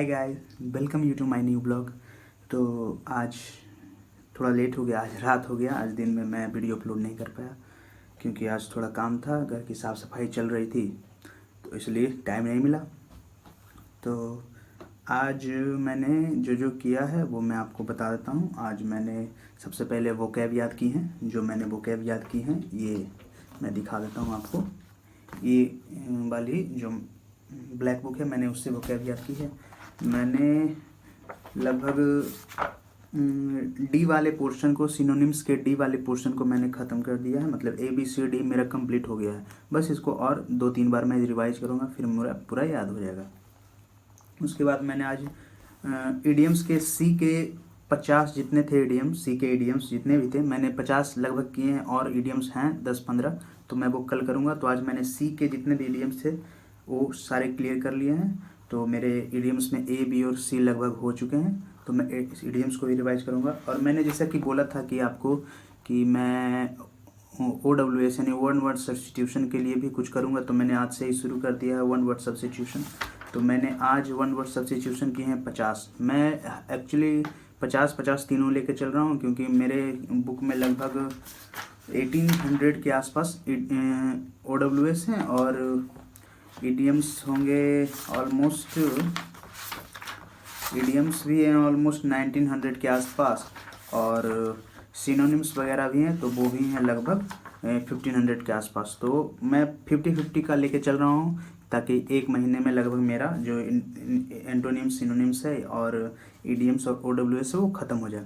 Hi guys, welcome you to my new blog. तो आज थोड़ा लेट हो गया, आज रात हो गया। आज दिन में मैं वीडियो अपलोड नहीं कर पाया क्योंकि आज थोड़ा काम था, घर की साफ़ सफाई चल रही थी तो इसलिए टाइम नहीं मिला। तो आज मैंने जो किया है वो मैं आपको बता देता हूँ। आज मैंने सबसे पहले वोकैब याद की हैं। जो मैंने वोकैब याद की हैं ये मैं दिखा देता हूँ आपको। ये वाली जो ब्लैक बुक है, मैंने उससे वोकैब याद की है। मैंने लगभग डी वाले पोर्शन को, सिनोनिम्स के डी वाले पोर्शन को मैंने ख़त्म कर दिया है। मतलब ABCD मेरा कंप्लीट हो गया है। बस इसको और 2-3 बार मैं रिवाइज करूँगा, फिर मेरा पूरा याद हो जाएगा। उसके बाद मैंने आज इडियम्स के सी के 50 जितने थे इडियम्स, सी के इडियम्स जितने भी थे मैंने 50 लगभग किए हैं, और इडियम्स हैं 10-15, तो मैं वो कल करूँगा। तो आज मैंने सी के जितने भी इडियम्स थे वो सारे क्लियर कर लिए हैं। तो मेरे इडियम्स में A, B और C लगभग हो चुके हैं। तो मैं इस इडियम्स को भी रिवाइज करूँगा। और मैंने जैसा कि बोला था कि आपको कि मैं OWS यानी वन वर्ड सब्स्टिट्यूशन के लिए भी कुछ करूँगा, तो मैंने आज से ही शुरू कर दिया है वन वर्ड सब्स्टिट्यूशन। तो मैंने आज वन वर्ड सब्स्टिट्यूशन किए हैं 50। मैं एक्चुअली 50-50 तीनों लेके चल रहा हूँ क्योंकि मेरे बुक में लगभग 1800 के आसपास OWS हैं और इडियम्स होंगे ऑलमोस्ट, इडियम्स भी हैं ऑलमोस्ट 1900 के आसपास, और सिनोनिम्स वगैरह भी हैं तो वो भी हैं लगभग 1500 के आसपास। तो मैं 50-50 का लेके चल रहा हूँ ताकि एक महीने में लगभग मेरा जो एंटोनिम्स, सिनोनिम्स है और इडियम्स और OWS है वो ख़त्म हो जाए।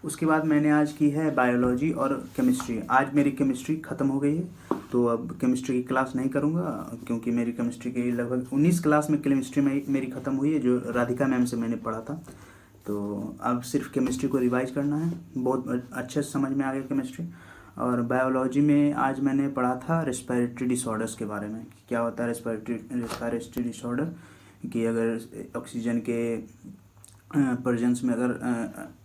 उसके बाद मैंने आज की है बायोलॉजी और केमिस्ट्री। आज मेरी केमिस्ट्री ख़त्म हो गई है, तो अब केमिस्ट्री की क्लास नहीं करूँगा क्योंकि मेरी केमिस्ट्री की लगभग 19 क्लास में केमिस्ट्री में मेरी ख़त्म हुई है, जो राधिका मैम से मैंने पढ़ा था। तो अब सिर्फ केमिस्ट्री को रिवाइज करना है। बहुत अच्छे से समझ में आ गया केमिस्ट्री। और बायोलॉजी में आज मैंने पढ़ा था रेस्पिरेटरी डिसऑर्डर्स के बारे में, कि क्या होता है रेस्पिरेटरी डिसऑर्डर, कि अगर ऑक्सीजन के प्रेजेंस में अगर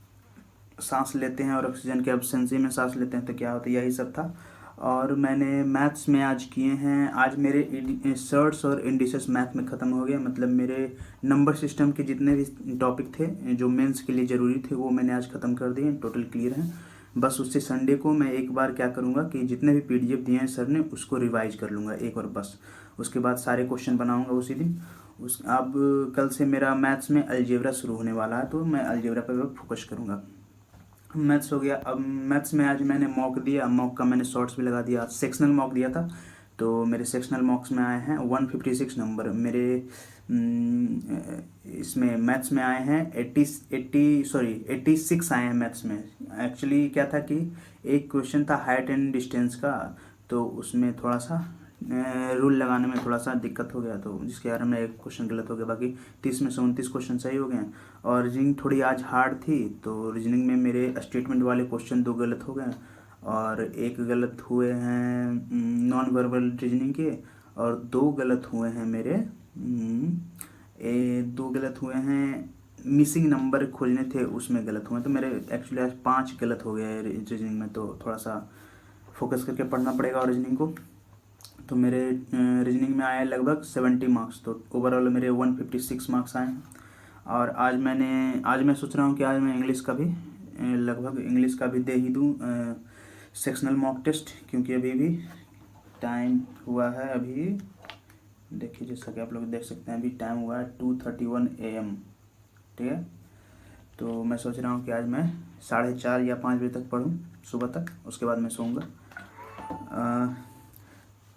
सांस लेते हैं और ऑक्सीजन के एब्सेंसी में सांस लेते हैं तो क्या होता है, यही सब था। और मैंने मैथ्स में आज किए हैं, आज मेरे सर्ट्स और इंडिसेस मैथ में ख़त्म हो गया। मतलब मेरे नंबर सिस्टम के जितने भी टॉपिक थे जो मेंस के लिए ज़रूरी थे वो मैंने आज ख़त्म कर दिए, टोटल क्लियर हैं। बस उससे संडे को मैं एक बार क्या करूँगा कि जितने भी PDF दिए हैं सर ने उसको रिवाइज कर लूँगा एक और बस। उसके बाद सारे क्वेश्चन बनाऊँगा उसी दिन। अब कल से मेरा मैथ्स में अलजेब्रा शुरू होने वाला है, तो मैं अलजेब्रा पर फोकस करूँगा। मैथ्स हो गया। अब मैथ्स में आज मैंने मॉक दिया, मॉक का मैंने शॉर्ट्स भी लगा दिया। सेक्शनल मॉक दिया था तो मेरे सेक्शनल मॉक्स में आए हैं 156 नंबर। मेरे इसमें मैथ्स में आए हैं 86 आए हैं मैथ्स में। एक्चुअली क्या था कि एक क्वेश्चन था हाइट एंड डिस्टेंस का, तो उसमें थोड़ा सा रूल लगाने में थोड़ा सा दिक्कत हो गया, तो जिसके कारण में एक क्वेश्चन गलत हो गया। बाकी 30 में से 29 क्वेश्चन सही हो गए हैं। और रीजनिंग थोड़ी आज हार्ड थी, तो रीजनिंग में मेरे स्टेटमेंट वाले क्वेश्चन 2 गलत हो गए, और एक गलत हुए हैं नॉन वर्बल रीजनिंग के, और 2 गलत हुए हैं मेरे 2 गलत हुए हैं मिसिंग नंबर खोजने थे उसमें गलत हुए। तो मेरे एक्चुअली आज 5 गलत हो गए रीजनिंग में, तो थोड़ा सा फोकस करके पढ़ना पड़ेगा और रीजनिंग को। तो मेरे रीजनिंग में आए लगभग 70 मार्क्स, तो ओवरऑल मेरे 156 मार्क्स आए हैं। और आज मैं सोच रहा हूँ कि आज मैं इंग्लिश का भी लगभग इंग्लिश का भी दे ही दूँ सेक्शनल मॉक टेस्ट, क्योंकि अभी भी टाइम हुआ है। अभी देखिए, जैसा कि आप लोग देख सकते हैं अभी टाइम हुआ है 2:31 AM, ठीक है। तो मैं सोच रहा हूँ कि आज मैं 4:30 या 5 बजे तक पढूँ सुबह तक, उसके बाद मैं सोऊंगा।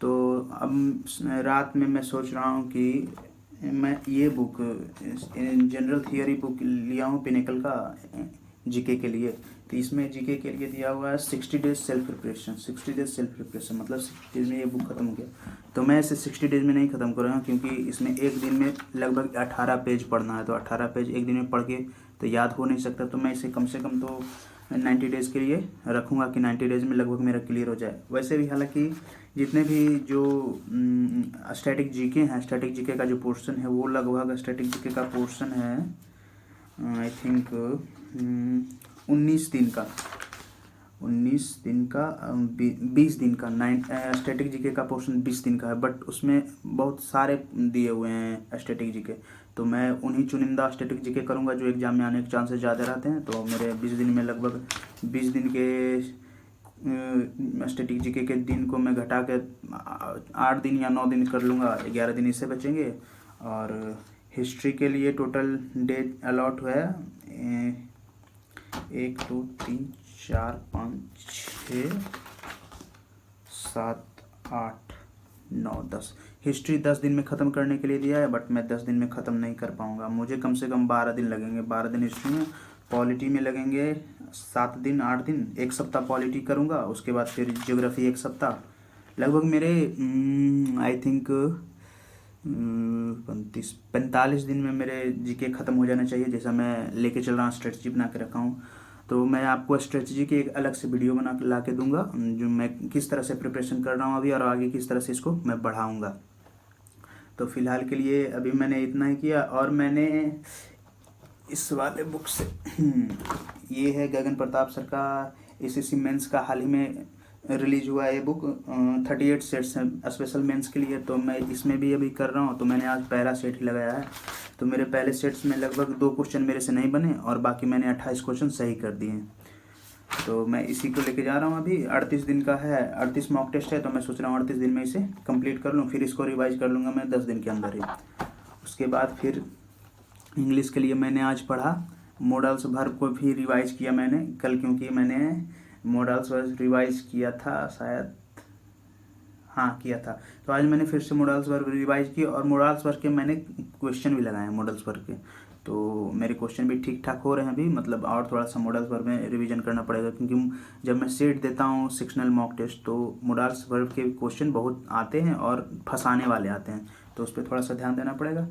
तो अब रात में मैं सोच रहा हूँ कि मैं ये बुक जनरल थियोरी बुक लिया हूँ पिनेकल का जीके के लिए। तो इसमें जीके के लिए दिया हुआ है 60 days self preparation. 60 days self preparation मतलब 60 डेज में ये बुक ख़त्म हो गया। तो मैं इसे 60 डेज में नहीं ख़त्म कर रहा हूँ क्योंकि इसमें एक दिन में लगभग 18 पेज पढ़ना है, तो 18 पेज एक दिन में पढ़ के तो याद हो नहीं सकता। तो मैं इसे कम से कम तो 90 डेज़ के लिए रखूँगा कि 90 डेज़ में लगभग मेरा क्लियर हो जाए। वैसे भी हालांकि जितने भी जो स्टैटिक जीके हैं, स्टैटिक जीके का जो पोर्शन है वो लगभग स्टैटिक जीके का पोर्शन है आई थिंक 19 दिन का 20 दिन का स्टैटिक जीके का पोर्शन 20 दिन का है। बट उसमें बहुत सारे दिए हुए हैं स्टैटिक जीके, तो मैं उन्हीं चुनिंदा स्टैटिक जीके करूँगा जो एग्ज़ाम में आने के चांसेस ज़्यादा रहते हैं। तो मेरे 20 दिन में लगभग 20 दिन के स्टैटिक जीके के दिन को मैं घटा के 8 दिन या 9 दिन कर लूँगा, 11 दिन इससे बचेंगे। और हिस्ट्री के लिए टोटल डेट अलॉट हुआ है 1 2 3 4 5 6 7 8 9 10। हिस्ट्री 10 दिन में ख़त्म करने के लिए दिया है, बट मैं 10 दिन में ख़त्म नहीं कर पाऊँगा। मुझे कम से कम 12 दिन लगेंगे। 12 दिन हिस्ट्री में, पॉलिटी में लगेंगे 7 दिन 8 दिन, 1 सप्ताह पॉलिटी करूँगा। उसके बाद फिर ज्योग्राफी 1 सप्ताह। लगभग मेरे आई थिंक 45 दिन में मेरे जीके ख़त्म हो जाना चाहिए, जैसा मैं लेके चल रहा हूँ, स्ट्रेटजी बना के रखा हूँ। तो मैं आपको स्ट्रेटजी की एक अलग से वीडियो बना ला के दूंगा, जो मैं किस तरह से प्रिपरेशन कर रहा हूँ अभी और आगे किस तरह से इसको मैं बढ़ाऊँगा। तो फ़िलहाल के लिए अभी मैंने इतना ही किया। और मैंने इस वाले बुक से ये है गगन प्रताप सर का एसएससी मेंस का हाल ही में रिलीज हुआ है ये बुक, 38 सेट्स हैं स्पेशल मेंस के लिए। तो मैं इसमें भी अभी कर रहा हूँ। तो मैंने आज पहला सेट ही लगाया है। तो मेरे पहले सेट्स में लगभग 2 क्वेश्चन मेरे से नहीं बने और बाकी मैंने 28 क्वेश्चन सही कर दिए हैं। तो मैं इसी को लेके जा रहा हूँ। अभी 38 दिन का है, 38 मॉक टेस्ट है। तो मैं सोच रहा हूँ 38 दिन में इसे कंप्लीट कर लूँ, फिर इसको रिवाइज कर लूँगा मैं 10 दिन के अंदर ही। उसके बाद फिर इंग्लिश के लिए मैंने आज पढ़ा मॉडल्स वर्ब को भी रिवाइज किया मैंने कल, क्योंकि मैंने मॉडल्स वर्ब रिवाइज किया था शायद, हाँ किया था। तो आज मैंने फिर से मॉडल्स वर्ब रिवाइज किया और मॉडल्स वर्ब के मैंने क्वेश्चन भी लगाए मॉडल्स वर्ब के। तो मेरे क्वेश्चन भी ठीक ठाक हो रहे हैं अभी, मतलब और थोड़ा सा मॉडल्स वर्ब में रिवीजन करना पड़ेगा, क्योंकि जब मैं सेट देता हूँ सेक्शनल मॉक टेस्ट तो मॉडल्स वर्ब के क्वेश्चन बहुत आते हैं और फंसाने वाले आते हैं। तो उस पर थोड़ा सा ध्यान देना पड़ेगा।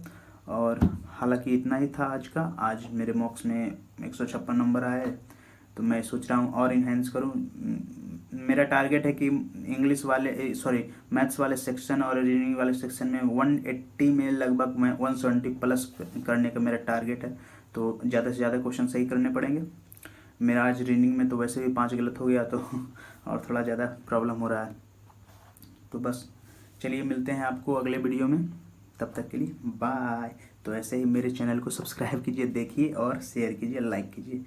और हालांकि इतना ही था आज का। आज मेरे मॉक्स में 156 नंबर आए। तो मैं सोच रहा हूँ और इन्हेंस करूँ। मेरा टारगेट है कि इंग्लिश वाले मैथ्स वाले सेक्शन और रीजनिंग वाले सेक्शन में 180 में लगभग मैं 170 प्लस करने का मेरा टारगेट है। तो ज़्यादा से ज़्यादा क्वेश्चन सही करने पड़ेंगे। मेरा आज रीजनिंग में तो वैसे भी 5 गलत हो गया, तो और थोड़ा ज़्यादा प्रॉब्लम हो रहा है। तो बस चलिए मिलते हैं आपको अगले वीडियो में, तब तक के लिए बाय। तो ऐसे ही मेरे चैनल को सब्सक्राइब कीजिए, देखिए और शेयर कीजिए, लाइक कीजिए।